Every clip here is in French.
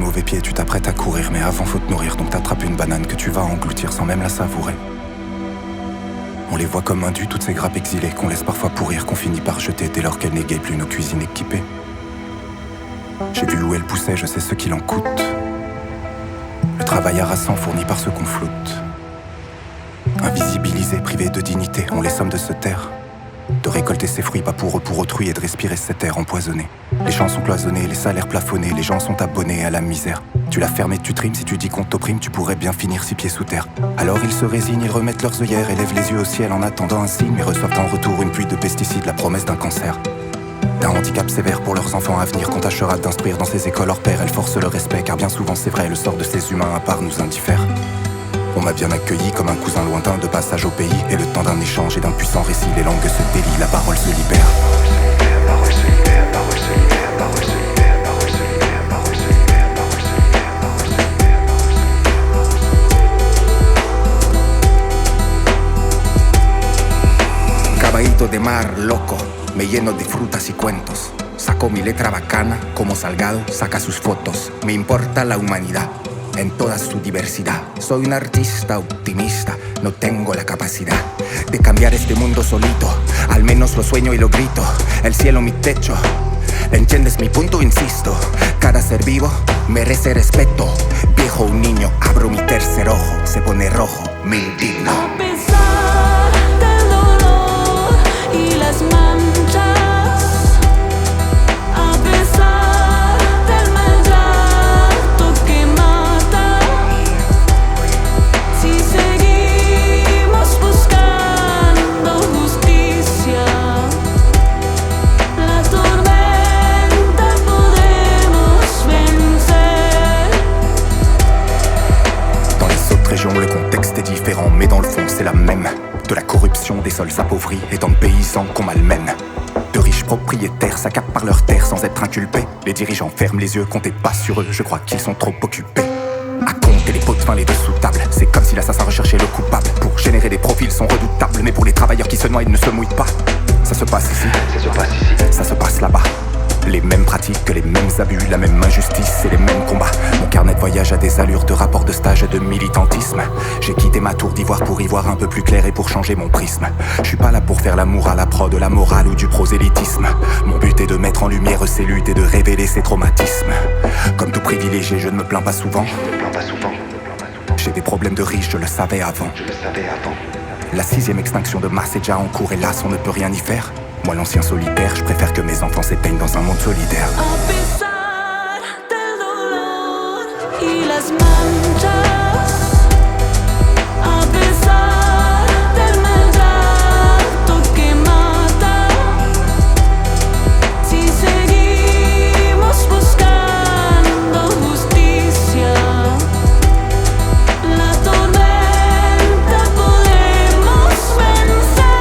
mauvais pied, tu t'apprêtes à courir, mais avant faut te nourrir, donc t'attrapes une banane que tu vas engloutir sans même la savourer. On les voit comme indues, toutes ces grappes exilées qu'on laisse parfois pourrir, qu'on finit par jeter dès lors qu'elles n'égayent plus nos cuisines équipées. J'ai vu où elles poussaient, je sais ce qu'il en coûte. Le travail harassant fourni par ceux qu'on floute. Invisibilisés, privés de dignité, on les somme de se taire. De récolter ses fruits, pas pour eux, pour autrui, et de respirer cet air empoisonné. Les champs sont cloisonnés, les salaires plafonnés, les gens sont abonnés à la misère. Tu la fermes et tu trimes, si tu dis qu'on t'opprime, tu pourrais bien finir 6 pieds sous terre. Alors ils se résignent, ils remettent leurs œillères, élèvent les yeux au ciel en attendant un signe, mais reçoivent en retour une pluie de pesticides, la promesse d'un cancer. D'un handicap sévère pour leurs enfants à venir, qu'on tâchera d'instruire dans ces écoles hors pair. Elles forcent le respect, car bien souvent c'est vrai, le sort de ces humains à part nous indiffère. On m'a bien accueilli comme un cousin lointain de passage au pays, et le temps d'un échange et d'un puissant récit, les langues se délient, la parole se libère. Caballito de mar, loco, me lleno de frutas y cuentos. Saco mi letra bacana, como Salgado saca sus fotos. Me importa la humanidad en toda su diversidad. Soy un artista optimista, no tengo la capacidad de cambiar este mundo solito. Al menos lo sueño y lo grito. El cielo mi techo, ¿entiendes mi punto? Insisto, cada ser vivo merece respeto. Viejo o niño, abro mi tercer ojo, se pone rojo, me indigno. A pesar del dolor y las manchas, a pesar del maltrato que mata, si seguimos buscando justicia, la tormenta podemos vencer. Dans les autres régions, le contexte est différent, mais dans le fond, c'est la même. De la corruption, des sols appauvris et tant de paysans qu'on malmène. De riches propriétaires s'accaparent par leurs terres sans être inculpés. Les dirigeants ferment les yeux, comptez pas sur eux, je crois qu'ils sont trop occupés à compter les pots de vin, les dessous de table. C'est comme si l'assassin recherchait le coupable. Pour générer des profils sont redoutables, mais pour les travailleurs qui se noient, ils ne se mouillent pas. Ça se passe ici, ça se passe là-bas. Les mêmes pratiques, les mêmes abus, la même injustice et les mêmes combats. Mon carnet de voyage a des allures de rapport de stage et de militantisme. J'ai quitté ma tour d'ivoire pour y voir un peu plus clair et pour changer mon prisme. Je suis pas là pour faire l'amour à la prod, de la morale ou du prosélytisme. Mon but est de mettre en lumière ces luttes et de révéler ces traumatismes. Comme tout privilégié, je ne me plains pas souvent. J'ai des problèmes de riche, je le savais avant. La 6e extinction de masse est déjà en cours, hélas on ne peut rien y faire. Moi l'ancien solitaire, je préfère que mes enfants s'éteignent dans un monde solidaire. A pesar del dolor y las manchas, a pesar del maltrato que mata, si seguimos buscando justicia, la tormenta podemos vencer.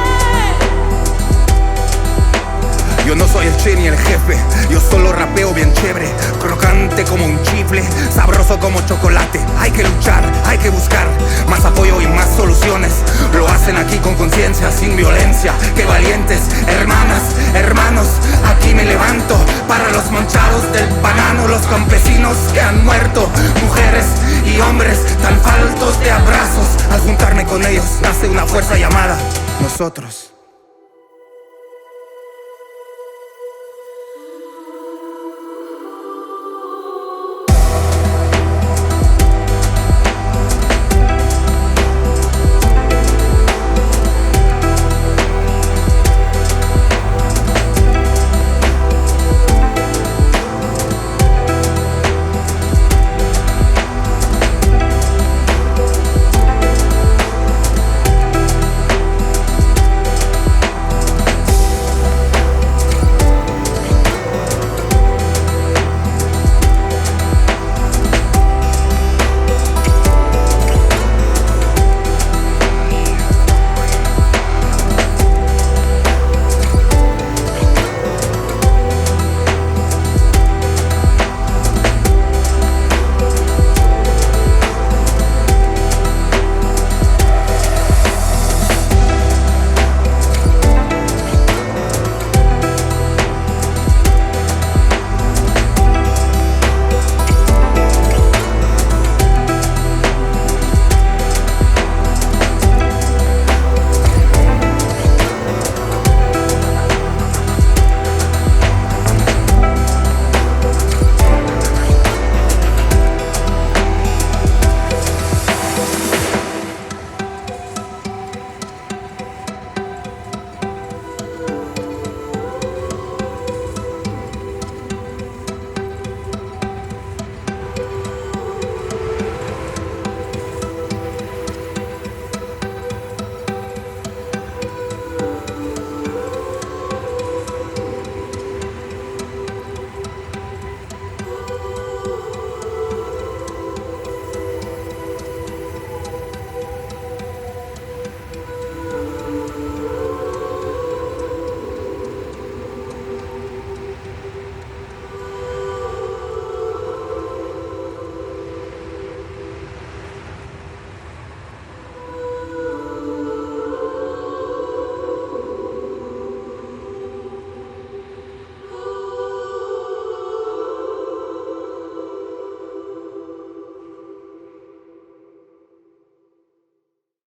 Yo no soy el che ni el jefe, yo solo rapeo bien chévere, crocante como un chifle, sabroso como chocolate. Hay que luchar, hay que buscar más apoyo y más soluciones. Lo hacen aquí con conciencia, sin violencia. Qué valientes, hermanas, hermanos. Aquí me levanto para los manchados del banano, los campesinos que han muerto, mujeres y hombres tan faltos de abrazos. Al juntarme con ellos nace una fuerza llamada nosotros.